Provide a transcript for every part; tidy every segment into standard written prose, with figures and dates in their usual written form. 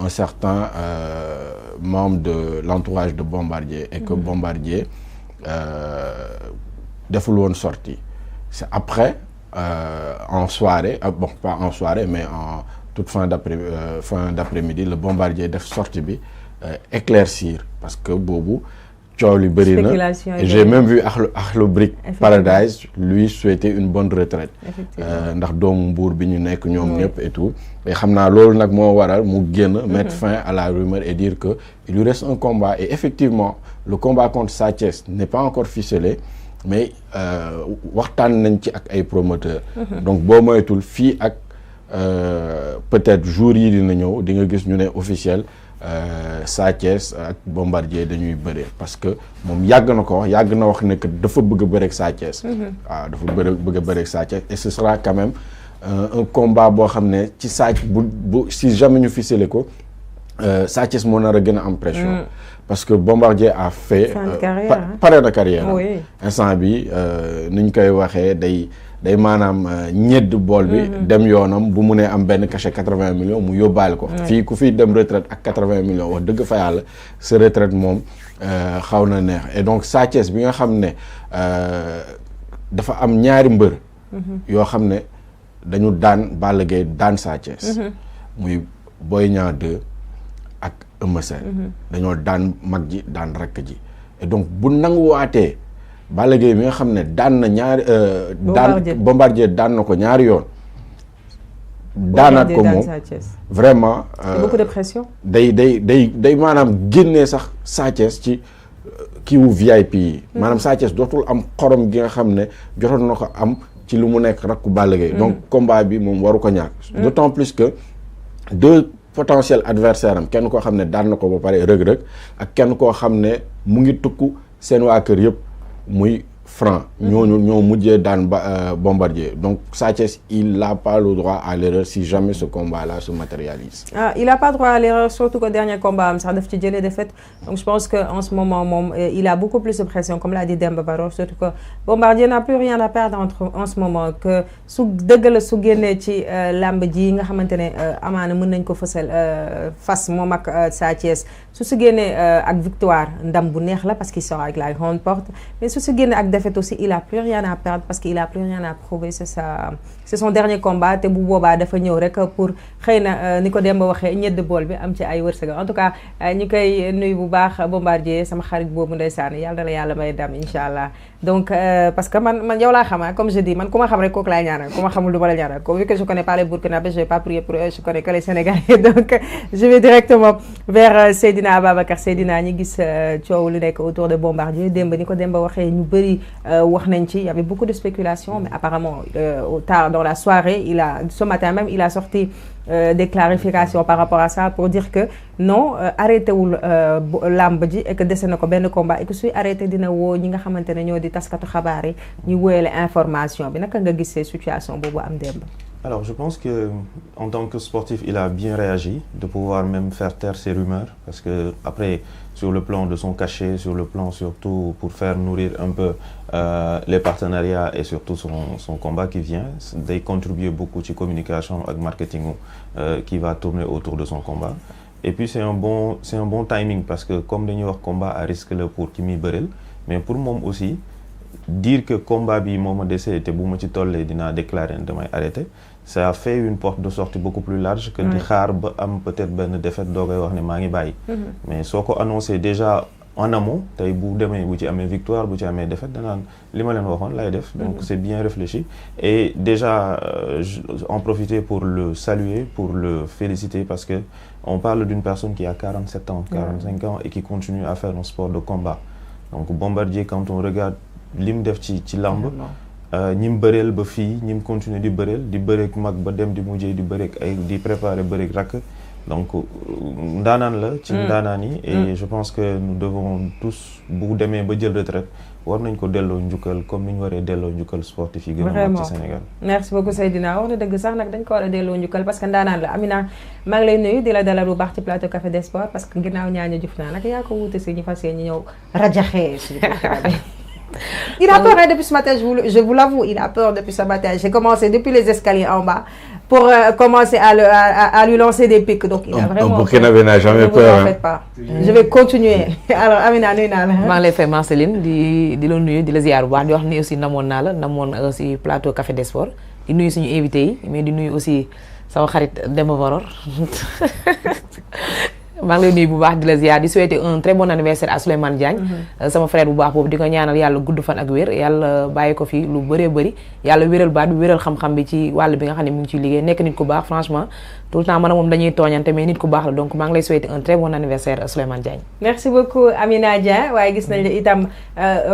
un certain membre de l'entourage de Bombardier et que Bombardier deful woon sortie. C'est après en soirée, bon pas en soirée mais en toute fin d'après-midi le Bombardier def sortie bi éclaircir parce que boobu coow li bëri na et j'ai même vu Akhlou Brick Paradise lui souhaiter une bonne retraite ndax doomu Mbour bi ñu nekk ñoom ñëpp et tout et xam naa loolu nag moo waral mu génn mettre fin à la rumeur et dire que il lui reste un combat et effectivement le combat contre Sa Thiès n'est pas encore ficelé mais waxtaan nañ ci ak ay promoteurs donc boo moytul fii ak peut-être jour yi dina ñëw di nga gis ñu ne officiel Sa Thiès ak Bombardier dañuy bëree parce que moom yàgg na ko wax yàgg na wax ne que dafa bëgg a bëreeg Sa Thiès. waaw dafa bëgg a bëreeg Sa Thiès et ce sera quand même un combat boo xam ne ci bu si jamais ñu ficelé ko Sa Thiès moo nar a gën a am pression. parce que Bombardier a fait. pare na carrière oui. instant bi ni ñu koy waxee day maanaam ñedd bool bi dem yoonam bu mu nee am benn cachet 80 millions mu yóbbaale ko fii ku fi dem retraite ak 80 millions wax dëgg fa yàlla sa retraite moom xaw na neex et donc Sa Thiès bi nga xam ne dafa am ñaari mbër yoo xam ne dañu daan Balla Gaye daan Sa Thiès muy Boy Niang 2 ak Eumeu Sène dañoo daan mag ji daan rakk ji et donc bu nanguwaatee Balla Gaye mi nga xam ne daan na ñaari Bombardier daan na ko ñaari yoon daanaat ko moom vraiment beaucoup de pression day maanaam génnee sax Sa Thiès ci kiiwu VIP yi maanaam Sa Thiès dootul am xorom gi nga xam ne jotoon na ko am ci lu mu nekk rakku Balla Gaye donc combat bi moom waru ko ñàkk d'autant plus que deux potentiels adversaires am kenn koo xam ne daan na ko ba pare Reug-Reug ak kenn koo xam ne mu ngi tukku seen waa kër yëpp muy Franc ñooñu ñoo mujjee daan Bombardier donc Sa Thiès il n'a pas le droit à l'erreur si jamais ce combat-là se matérialise. Il n'a pas droit à l'erreur surtout que dernier combat am sax daf ci jëlee défaite donc je pense que en ce moment moom il a beaucoup plus de pression comme l'a dit Demba Baro surtout que Bombardier n'a plus rien à perdre en ce moment que su dëgg la su génnee ci làmb ji nga xamante ne amaana mën nañ ko fësal fas moom ak Sa Thiès su génnee ak victoire ndam bu neex la parce qu'il sort avec la grande porte mais su génnee ak défaite aussi il a plus rien à perdre parce qu'il a plus rien à prouver c'est son dernier combat te bu boobaa dafa ñëw rek pour xëy na ni ko Demba waxee ñedd bool bi am ci ay wërsëg en tout cas ñu koy nuyu bu baax Bombardier sama xarit boobu ndeysaan yàlla na la yàlla may dam incha allah donc parce que man yow laa xam comme je dis man ku ma xam rek kooku laay ñaanal ku ma xamul du ma la ñaanal vu que je connais pas les Burkinabés je vais pas prier pour eux je connais que les Sénégalais donc je vais directement vers Seydina Ababacar Seydina ñi gis coow lu nekk autour de Bombardier Demba ni ko Demba waxee ñu bëri wax nañ ci il y avait beaucoup de spéculations mais apparemment tard dans la soirée ce matin même il a sorti des clarifications par rapport à ça pour dire que non arrêté wul làmb ji et que dese na ko benn combat et que suy arrêté dina woo ñi nga xamante ne ñoo di taskatu xabaar yi ñu wóyale information bi naka nga gisee situation boobu am démb. Alors je pense que en tant que sportif il a bien réagi de pouvoir même faire taire ces rumeurs parce que après sur le plan de son cachet sur le plan surtout pour faire nourrir un peu les partenariats et surtout son combat qui vient day contribuer beaucoup ci communication ak marketing qui va tourner autour de son combat et puis c'est un bon timing parce que comme dañuy wax combat à risque la pour ki muy bëreel mais pour moom aussi dire que combat bi moo ma dese te bu ma ci tollee dinaa déclarer damay arrêter ça a fait une porte de sortie beaucoup plus large que di xaar ba am peut-être benn défaite doo koy wax ne maa ngi bàyyi mais soo ko annoncé déjà en amont tey bu demee bu ci amee victoire bu ci amee défaite danaan li ma leen waxoon lay def donc c'est bien réfléchi et déjà en profiter pour le saluer pour le féliciter parce que on parle d'une personne qui a 47 ans 45 ans et qui continue à faire un sport de combat donc Bombardier quand on regarde li mu def ci làmb ñi mu bëreel ba fii ñi mu continuer di bëreek mag ba dem di mujjee di bëreek ay di préparer bëreek rakk donc ndaanaan la ci ndaanaan yi et je pense que nous devons tous bu demee ba jël retraite war nañ ko delloo njukkal comme ni ñu waree delloo njukkal sportif yi gën a mag ci Sénégal. merci beaucoup Seydina wax na dëgg sax nag dañ ko war a delloo njukkal parce que ndaanaan la Amina maa ngi lay nuyu di la dalal bu baax ci plateau Café des Sports parce que ginnaaw ñaaña jëf naa nag yaa ko wuute si ñu fas yéene ñëw rajaxee suñu il a peur depuis ce matin je vous l'avoue il a peur depuis ce matin j'ai commencé depuis les escaliers en bas pour commencer à lui lancer des pics. Donc il a vraiment. Un Burkinabé n'a jamais peur. Ne vous en faites pas. Je vais continuer. Alors Amina nuyu naa la. maa ngi lay fay Marceline di la nuyu di la ziar bu baax di wax ni aussi namoon naa la namoon aussi plateau Café des Sports di nuyu suñu invité yi mais di nuyu aussi sama xarit Demba Varor maa ngi lay nuyu bu baax di la ziar di souhaiter un très bon anniversaire à Souleymane Diagne sama frère bu baax boobu di ko ñaanal yàlla gudd fan ak wér yàlla bàyyi ko fi lu bëree bëri yàlla wéral baat bi wéral xam-xam bi ci wàll bi nga xam ne mu ngi ciy liggéey nekk nit ku baax franchement tout le temps man moom dañuy tooñante mais nit ku baax la donc maa ngi lay souhaiter un très bon anniversaire à Souleymane Diagne. merci beaucoup Amina Dieng waaye gis nañ la itam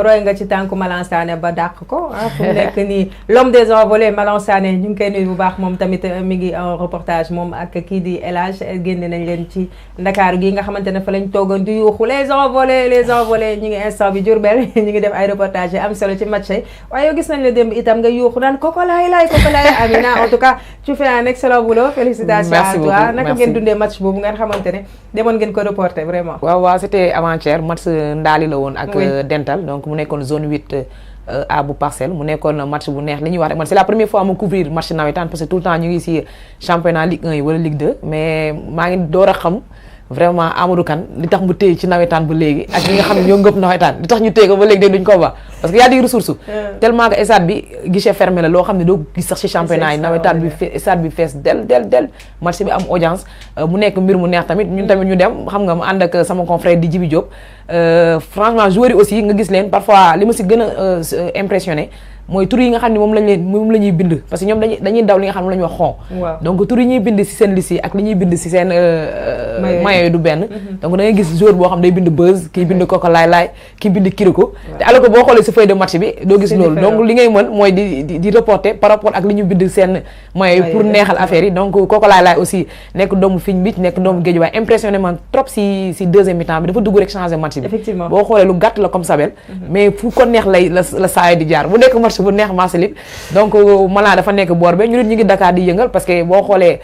roy nga ci tànku Malang Sané ba dàq ko fu mu nekk nii l'homme des envolées Malang Sané ñu ngi koy nuyu bu baax moom tamit mi ngi en reportage moom ak kii di El Hadj génne nañ leen ci Ndakaaru gi nga xamante ne fa lañ toogoon di yuuxu les envolées ñu ngi instant bi Diourbel ñu ngi def ay reportage am solo ci match yi waaye yow gis nañ la démb itam nga yuuxu naan kokolaay Amina en tout cas tu fais un excellent boulot félicitations merci beaucoup à toi naka ngeen dundee match boobu ngeen xamante ne demoon ngeen ko reporter vraiment. waaw c'était avant-hier match ndaali la woon ak Dental donc mu nekkoon zone 8 A bu Parcelles mu nekkoon match bu neex li ñuy wax rek man c'est la première fois ma couvrir match nawetaan parce que tout le temps ñu ngi ci championnat Ligue 1 yi wala Ligue 2 mais maa ngi door a xam vraiment Amadou Kane li tax mu téye ci nawetaan ba léegi ak ñi nga xam ne ñoo ngëp nawetaan li tax ñu téye ko ba léegi dégg duñ ko ba parce que y a des ressources tellement que stade bi guichet fermé la loo xam ne doo gis sax ci championnat yi nawetaan bi stade bi fees del match bi am audience mu nekk mbir mu neex tamit ñun tamit ñu dem xam nga mu ànd ak sama confrère di Djibi Diop franchement joueurs yi aussi nga gis leen parfois li ma si gën a impressionné mooy tur yi nga xam ne moom la ñuy bind parce que ñoom dañuy daw li nga xam ne la ñuy wax xon donc tur yi ñuy bind ci seen liste yi ak li ñuy bind ci seen maillot yi du benn donc da ngay gis joueur boo xam day bind Beuz kii bind Koko Laay kii bind Kiriko te alors que boo xoolee ci feuille de match bi doo gis loolu donc li ngay mën mooy di reporter par rapport ak li ñu bind seen maillot yi pour neexal affaire yi donc Koko Laay aussi nekk doomu Figne Beach nekk doomu Guédiawaye impressionné man trop ci deuxième mi-temps bi dafa dugg rek changer match bi boo xoolee lu gàtt la comme Sabel mais fu ko neex la saa di jaar bu nekk bu neex Marceline donc Malang dafa nekk boor be ñu nit ñi ngi Dakar di yëngal parce que boo xoolee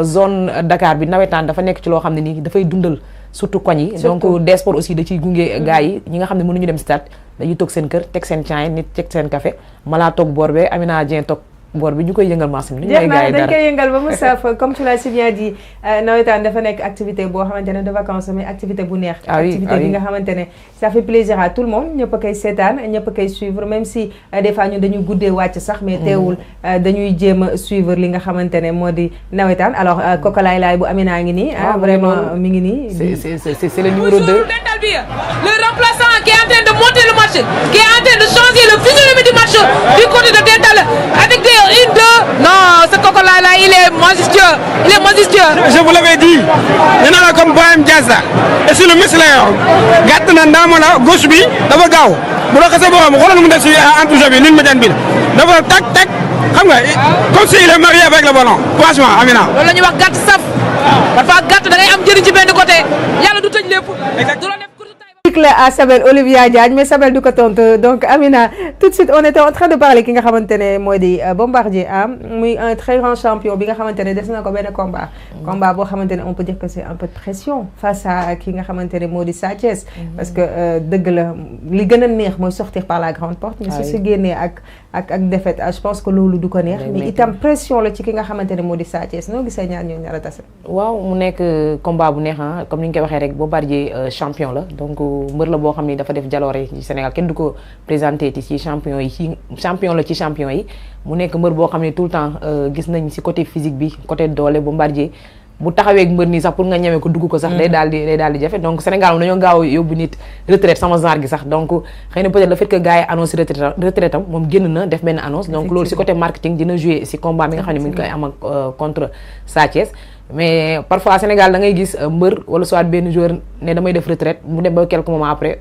zone Dakar bi nawetaan dafa nekk ci loo xam ne nii dafay dundal surtout koñ yi donc des sports aussi da ciy gunge gars yi ñi nga xam ne mënuñu dem stade dañuy toog seen kër teg seen caay nit teg seen café Malang toog boor be Amina Dieng toog boor bi ñu koy yëngal Marceline jeex na dañ koy yëngal ba mu saf comme tu l'as si bien dit nawetaan dafa nekk activité boo xamante ne de vacances mais activité bu neex activité bi nga xamante ne ça fait plaisir à tout le monde ñëpp a koy seetaan ñëpp a koy suivre même si des fois ñun dañuy guddee wàcc sax mais teewul dañuy jéem a suivre li nga xamante ne moo di nawetaan alors Koko Laay bu Amina ngi nii vraiment mi ngi nii c'est le numéro 2 le remplaçant qui est en train de monter le match qui est en train de changer le physionomie du match du côté de Dental avec des 1-2 non ce Koko Laay il est majestueux je vous l'avais dit nee naa la comme Boyam Diaz la et sur le match la yor gàtt na ndaama la gauche bi dafa gaaw bu la xasee boo xam xoolal mu def si entourage bi ligne médiane bi dafa tak xam nga comme si il est marié avec le ballon franchement Amina. loolu la ñuy wax gàtt saf parfois gàtt da ngay am njëriñ ci benn côté yàlla du tëj lépp. à Sabel Olivia Diagne mais Sabel du ko tontu donc Amina tout de suite on était en train de parler ki nga xamante ne moo di Bombardier muy un très grand champion bi nga xamante ne des na ko benn combat boo xamante ne on peut dire que c'est un peu de pression face à ki nga xamante ne moo di Sa Thiès parce que dëgg la li gën a neex mooy sortir par la grande porte mais su génnee ak défaite je pense que loolu du ko neex mais itam pression la ci ki nga xamante ne moo di Sa Thiès noo gisee ñaar ñoo ñaar a tase waaw mu nekk combat bu neex comme ni ñu koy waxee rek Bombardier champion la donc mbër la boo xam ni dafa def jaloore ci Sénégal kenn du ko présenté ci champion yi ci champion la ci champion yi mu nekk mbër boo xam ne tout le temps gis nañ ci côté physique bi côté doole Bombardier bu taxawee mbër nii sax pour nga ñemee ko dugg ko sax day daal di jafe donc Sénégal moom dañoo gaaw yóbbu nit retraite sama genre gi sax donc xëy na peut-être le fait que gars yi annoncé retraite am moom génn na def benn annonce donc loolu ci côté marketing dina jouer ci combat bi nga xam ne mu ngi koy am ak contre Sa Thiès mais parfois Sénégal da ngay gis mbër wala soit benn joueur ne damay def retraite mu dem ba quelques moments après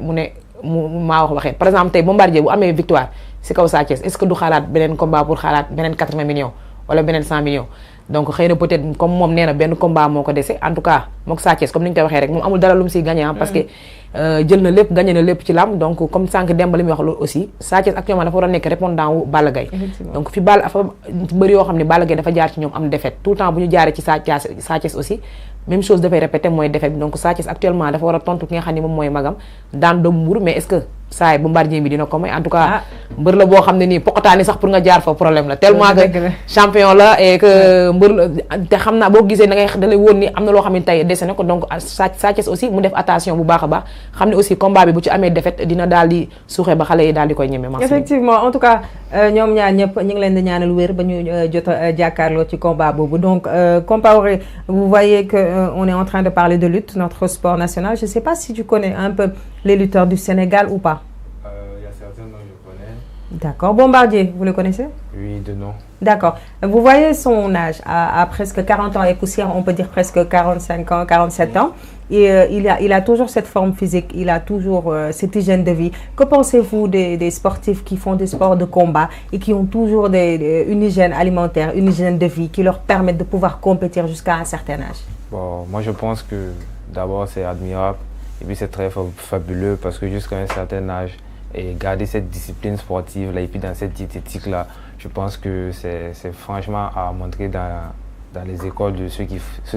maa wax waxee par exemple tey Bombardier bu amee victoire ci kaw Sa Thiès est-ce que du xalaat beneen combat pour xalaat beneen 80 millions wala beneen 100 millions donc xëy na peut-être comme moom nee na benn combat moo ko dese en tout cas mook Sa Thiès comme ni ñu koy waxee rek moom amul dara lu mu siy gagné parce que jël na lépp gagné na lépp ci lam donc comme sànq Demba li muy wax loolu aussi Sa Thiès actuellement dafa war a nekk répondant wu Balla Gaye donc fi Balla fa bëri yoo xam ne Balla Gaye dafa jaar ci ñoom am défaite tout le temps bu ñu jaaree ci Sa Thiès aussi même chose dafay répété mooy défaite bi donc Sa Thiès actuellement dafa war a tontu ki nga xam ne moom mooy magam daan doomu Mbour mais est-ce que saa yi Bombardier bi dina ko may en tout cas mbër la boo xam ne nii poqataani sax pour nga jaar fa problème la tellement que champion la et que mbër la te xam naa boo gisee da lay woon ni am na loo xam ne tey dese na ko donc Sa Thiès aussi mu def attention bu baax a baax xam ne aussi combat bi bu ci amee défaite dina daal di suuxee ba xale yi daal di koy ñeme. effectivement en tout cas ñoom ñaar ñëpp ñu ngi leen di ñaanal wér ba ñu jot a jàkkaarloo ci combat boobu donc Compaoré vous voyez que on est en train de parler de lutte, notre sport national. Je ne sais pas si tu connais un peu les lutteurs du Sénégal ou pas. Il y a certains dont je connais. D'accord. Bombardier, vous le connaissez? Oui, de nom. D'accord. Vous voyez son âge, à presque 40 ans et poussière, on peut dire presque 45 ans, 47 ans. Et il a toujours cette forme physique, il a toujours cette hygiène de vie. Que pensez-vous des sportifs qui font des sports de combat et qui ont toujours une hygiène alimentaire, une hygiène de vie qui leur permettent de pouvoir compétir jusqu'à un certain âge? Bon, moi je pense que d'abord c'est admirable et puis c'est très fabuleux parce que jusqu'à un certain âge et garder cette discipline sportive là et puis dans cette diététique là, je pense que c'est franchement à montrer dans les écoles de ceux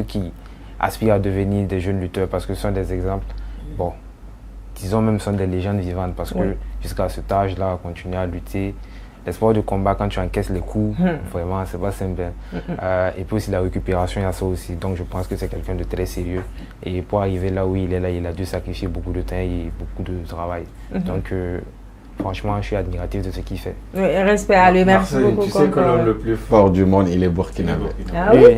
qui aspirent à devenir des jeunes lutteurs parce que ce sont des exemples, bon, disons même sont des légendes vivantes parce que jusqu'à cet âge là, continuer à lutter. Les sports de combat, quand tu encaisses les coups, vraiment, c'est pas simple. Et puis aussi la récupération, il y a ça aussi. Donc je pense que c'est quelqu'un de très sérieux. Et pour arriver là où il est là, il a dû sacrifier beaucoup de temps et beaucoup de travail. Donc franchement, je suis admiratif de ce qu'il fait. Oui, respect à lui, merci beaucoup. Tu sais que l'homme le plus fort du monde, il est burkinabé. Ah oui?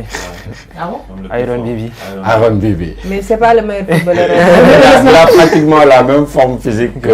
Ah bon? Aaron Bibi. Aaron Bibi. Mais c'est pas le meilleur footballeur. Il a pratiquement la même forme physique que